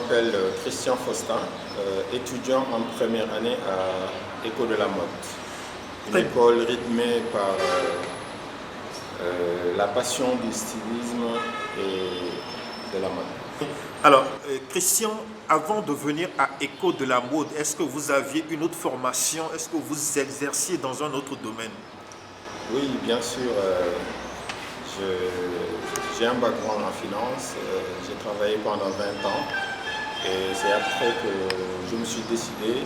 m'appelle Christian Faustin, étudiant en première année à École de la mode. Une école rythmée par la passion du stylisme et de la mode. Alors, Christian, avant de venir à École de la mode, est-ce que vous aviez une autre formation? Est-ce que vous exerciez dans un autre domaine? Oui, bien sûr. J'ai un background en finance. J'ai travaillé pendant 20 ans. Et c'est après que je me suis décidé,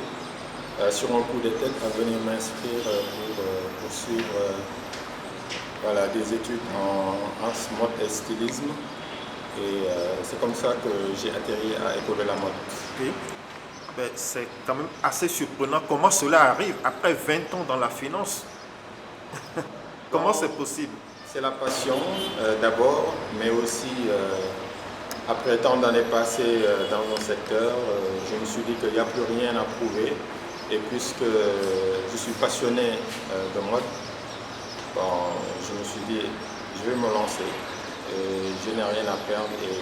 sur un coup de tête, à venir m'inscrire pour poursuivre des études en mode et stylisme. Et c'est comme ça que j'ai atterri à École de la mode. Oui. Ben, c'est quand même assez surprenant. Comment cela arrive après 20 ans dans la finance? Comment c'est possible? C'est la passion d'abord, mais aussi après tant d'années passées dans mon secteur, je me suis dit qu'il n'y a plus rien à prouver. Et puisque je suis passionné de mode, je me suis dit, je vais me lancer. Et je n'ai rien à perdre et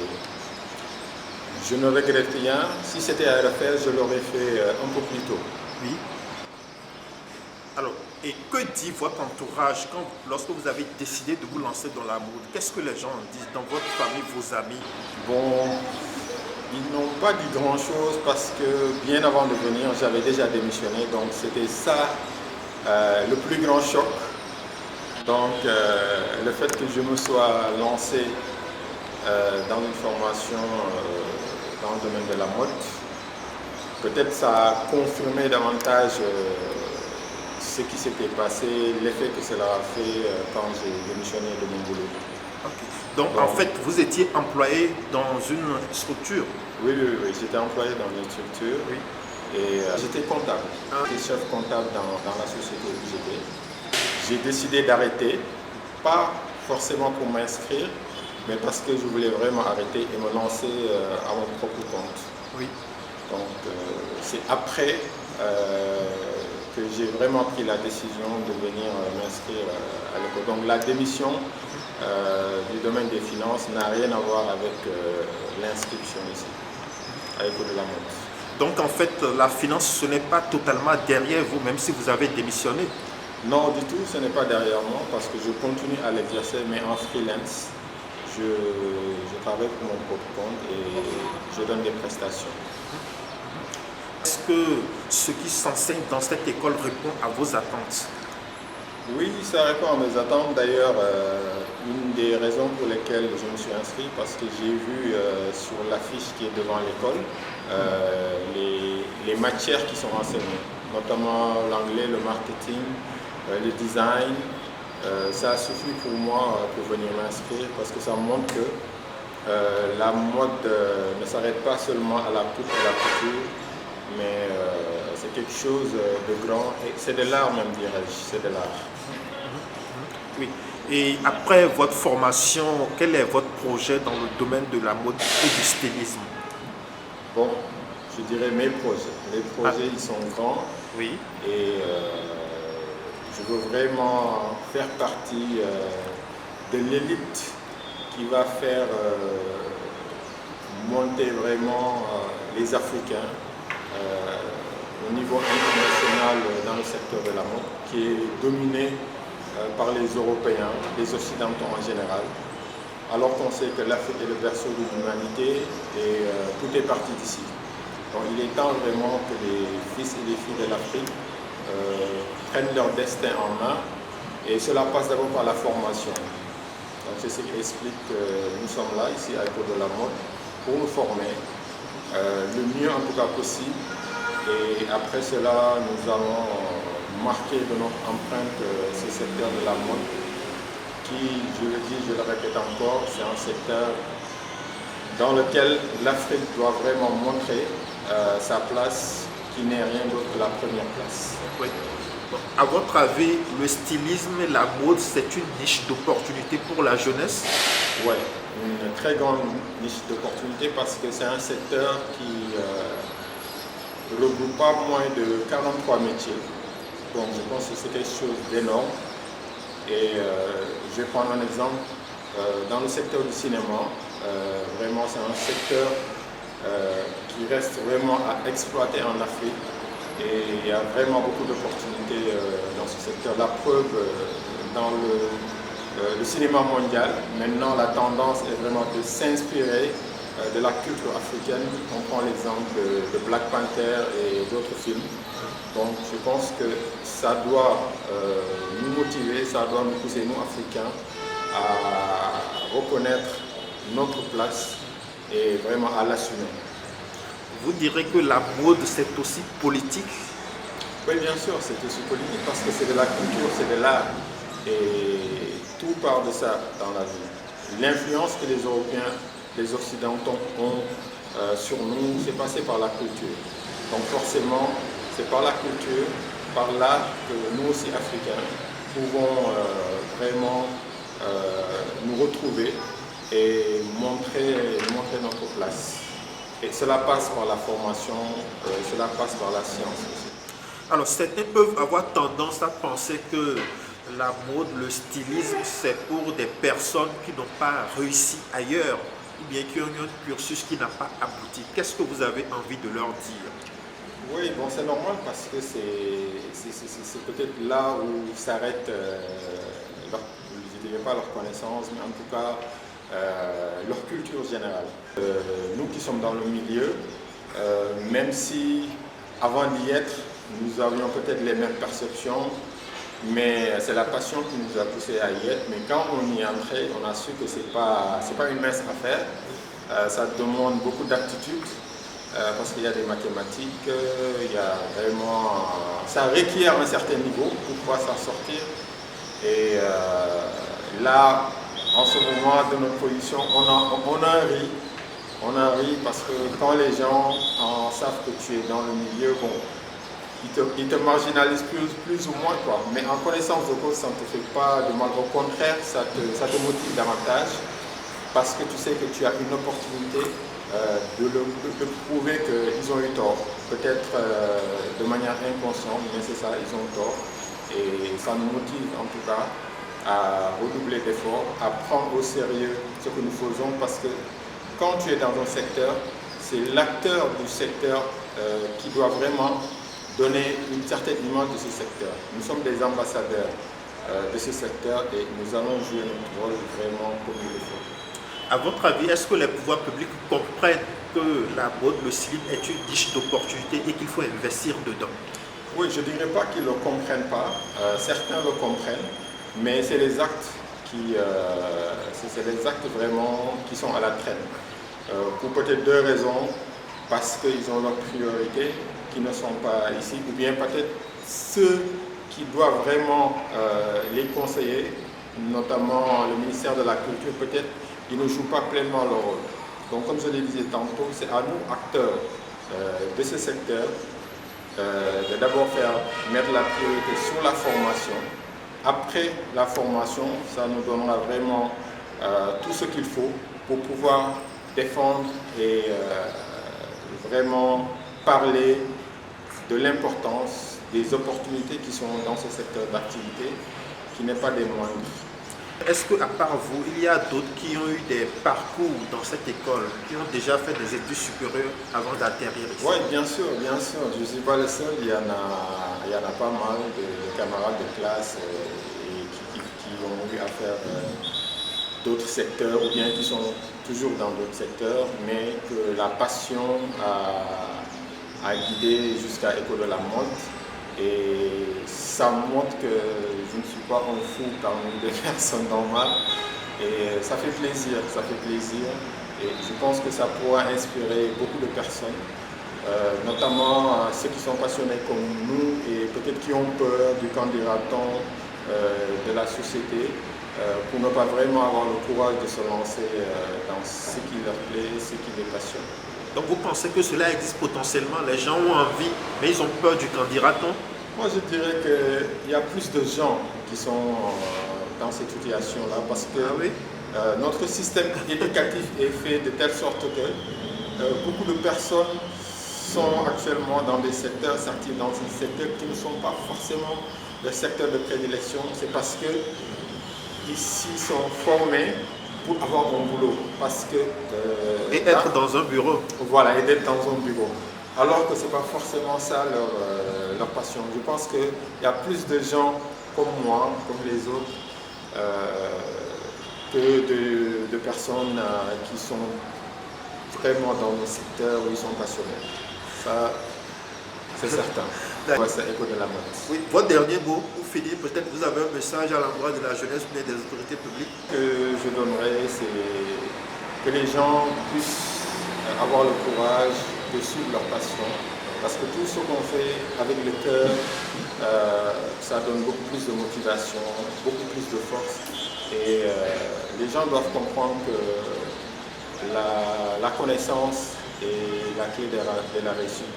je ne regrette rien. Si c'était à refaire, je l'aurais fait un peu plus tôt. Oui. Alors, et que dit votre entourage lorsque vous avez décidé de vous lancer dans la mode? Qu'est-ce que les gens disent dans votre famille, vos amis? Bon, ils n'ont pas dit grand-chose parce que bien avant de venir, j'avais déjà démissionné. Donc c'était ça le plus grand choc. Donc le fait que je me sois lancé dans une formation dans le domaine de la mode, peut-être ça a confirmé davantage ce qui s'était passé, l'effet que cela a fait quand j'ai démissionné de mon boulot. Okay. Donc en fait, vous étiez employé dans une structure? Oui, j'étais employé dans une structure. Oui. Et j'étais comptable. J'étais chef comptable dans la société où j'étais. J'ai décidé d'arrêter, pas forcément pour m'inscrire, mais parce que je voulais vraiment arrêter et me lancer à mon propre compte. Oui. Donc c'est après que j'ai vraiment pris la décision de venir m'inscrire à l'école. Donc la démission du domaine des finances n'a rien à voir avec l'inscription ici, à l'école de la mode. Donc en fait, la finance, ce n'est pas totalement derrière vous, même si vous avez démissionné? Non, du tout, ce n'est pas derrière moi parce que je continue à l'exercer, mais en freelance. Je travaille pour mon propre compte et je donne des prestations. Est-ce que ce qui s'enseigne dans cette école répond à vos attentes? Oui, ça répond à mes attentes. D'ailleurs, une des raisons pour lesquelles je me suis inscrit, parce que j'ai vu sur l'affiche qui est devant l'école les matières qui sont enseignées, notamment l'anglais, le marketing, le design. Ça a suffi pour moi pour venir m'inscrire parce que ça montre que la mode ne s'arrête pas seulement à la coupe et à la couture, mais c'est quelque chose de grand, et c'est de l'art même, dirais-je, c'est de l'art. Oui. Et après votre formation, quel est votre projet dans le domaine de la mode et du stylisme? Bon, je dirais mes projets. Les projets, ils sont grands. Oui. Et je veux vraiment faire partie de l'élite qui va faire monter vraiment les Africains au niveau international dans le secteur de la mode, qui est dominé par les Européens, les Occidentaux en général, alors qu'on sait que l'Afrique est le berceau de l'humanité et tout est parti d'ici. Donc il est temps vraiment que les fils et les filles de l'Afrique prennent leur destin en main, et cela passe d'abord par la formation. Donc c'est ce qui explique que nous sommes là, ici à École de la mode, pour nous former le mieux en tout cas possible, et après cela nous allons marquer de notre empreinte ce secteur de la mode qui, je le dis, je le répète encore, c'est un secteur dans lequel l'Afrique doit vraiment montrer sa place, qui n'est rien d'autre que la première place. Oui. À votre avis, le stylisme et la mode, c'est une niche d'opportunité pour la jeunesse? Oui, une très grande niche d'opportunité parce que c'est un secteur qui regroupe pas moins de 43 métiers. Donc je pense que c'est quelque chose d'énorme. Et je vais prendre un exemple. Dans le secteur du cinéma, vraiment c'est un secteur qui reste vraiment à exploiter en Afrique. Et il y a vraiment beaucoup d'opportunités dans ce secteur. La preuve, dans le cinéma mondial, maintenant la tendance est vraiment de s'inspirer de la culture africaine. On prend l'exemple de Black Panther et d'autres films. Donc je pense que ça doit nous motiver, ça doit nous pousser, nous Africains, à reconnaître notre place et vraiment à l'assumer. Vous direz que la mode, c'est aussi politique? Oui, bien sûr, c'est aussi politique parce que c'est de la culture, c'est de l'art. Et tout part de ça dans la vie. L'influence que les Européens, les Occidentaux ont sur nous, c'est passé par la culture. Donc forcément, c'est par la culture, par l'art que nous aussi, Africains, pouvons vraiment nous retrouver et montrer notre place. Et cela passe par la formation, cela passe par la science aussi. Alors certains peuvent avoir tendance à penser que la mode, le stylisme, c'est pour des personnes qui n'ont pas réussi ailleurs ou bien qui ont eu un cursus qui n'a pas abouti. Qu'est-ce que vous avez envie de leur dire? Oui, bon, c'est normal parce que c'est peut-être là où s'arrête, je ne dirais pas leur connaissance, mais en tout cas leur culture générale. Nous qui sommes dans le milieu, même si avant d'y être, nous avions peut-être les mêmes perceptions, mais c'est la passion qui nous a poussé à y être. Mais quand on y est entré, on a su que ce n'est pas une mince affaire. Ça demande beaucoup d'aptitude parce qu'il y a des mathématiques, il y a vraiment, ça requiert un certain niveau pour pouvoir s'en sortir. Et là, en ce moment de notre position, on en rit parce que quand les gens savent que tu es dans le milieu, bon, ils te marginalisent plus ou moins, quoi. Mais en connaissance de cause, ça ne te fait pas de mal. Au contraire, ça te motive davantage parce que tu sais que tu as une opportunité de prouver qu'ils ont eu tort. Peut-être de manière inconsciente, mais c'est ça, ils ont tort. Et ça nous motive en tout cas à redoubler d'efforts, à prendre au sérieux ce que nous faisons parce que quand tu es dans un secteur, c'est l'acteur du secteur qui doit vraiment donner une certaine image de ce secteur. Nous sommes des ambassadeurs de ce secteur et nous allons jouer notre rôle vraiment comme il le faut. À votre avis, est-ce que les pouvoirs publics comprennent que la mode, le style est une niche d'opportunité et qu'il faut investir dedans? Oui, je ne dirais pas qu'ils ne le comprennent pas. Certains le comprennent, mais c'est les actes vraiment qui sont à la traîne. Pour peut-être deux raisons, parce qu'ils ont leurs priorités qui ne sont pas ici, ou bien peut-être ceux qui doivent vraiment les conseiller, notamment le ministère de la Culture, peut-être ils ne jouent pas pleinement leur rôle. Donc comme je le disais tantôt, c'est à nous, acteurs de ce secteur, de d'abord mettre la priorité sur la formation. Après la formation, ça nous donnera vraiment tout ce qu'il faut pour pouvoir défendre et vraiment parler de l'importance des opportunités qui sont dans ce secteur d'activité, qui n'est pas des moindres. Est-ce qu'à part vous, il y a d'autres qui ont eu des parcours dans cette école, qui ont déjà fait des études supérieures avant d'atterrir ici? Oui, bien sûr, bien sûr. Je ne suis pas le seul. Il y en a pas mal de camarades de classe qui ont eu à faire d'autres secteurs ou bien qui sont toujours dans d'autres secteurs, mais que la passion a guidé jusqu'à École de la mode. Et ça montre que je ne suis pas un fou parmi des personnes normales. Et ça fait plaisir, ça fait plaisir. Et je pense que ça pourra inspirer beaucoup de personnes, notamment ceux qui sont passionnés comme nous et peut-être qui ont peur du candidaton de la société, pour ne pas vraiment avoir le courage de se lancer dans ce qui leur plaît, ce qui les passionne. Donc vous pensez que cela existe potentiellement, les gens ont envie, mais ils ont peur du candidaton? Moi je dirais qu'il y a plus de gens qui sont dans cette situation-là parce que notre système éducatif est fait de telle sorte que beaucoup de personnes sont actuellement dans des secteurs, s'activent dans des secteurs qui ne sont pas forcément le secteur de prédilection. C'est parce que ici sont formés pour avoir un boulot. Parce que... et être dans un bureau. Voilà, et d'être dans un bureau. Alors que ce n'est pas forcément ça leur passion. Je pense qu'il y a plus de gens comme moi, comme les autres, que de personnes qui sont vraiment dans le secteur où ils sont passionnés. Ça, c'est certain. Ouais, c'est écho de la mode. Oui, votre dernier mot pour finir, peut-être vous avez un message à l'endroit de la jeunesse ou des autorités publiques. Que je donnerais, c'est que les gens puissent avoir le courage de suivre leur passion. Parce que tout ce qu'on fait avec le cœur, ça donne beaucoup plus de motivation, beaucoup plus de force. Et les gens doivent comprendre que la connaissance est la clé de la réussite.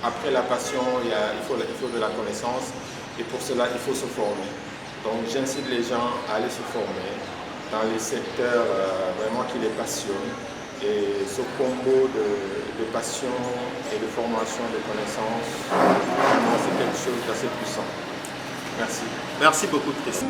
Après la passion, il faut de la connaissance et pour cela, il faut se former. Donc j'incite les gens à aller se former dans les secteurs vraiment qui les passionnent. Et ce combo de passion et de formation, de connaissances, vraiment c'est quelque chose d'assez puissant. Merci. Merci beaucoup, Christ.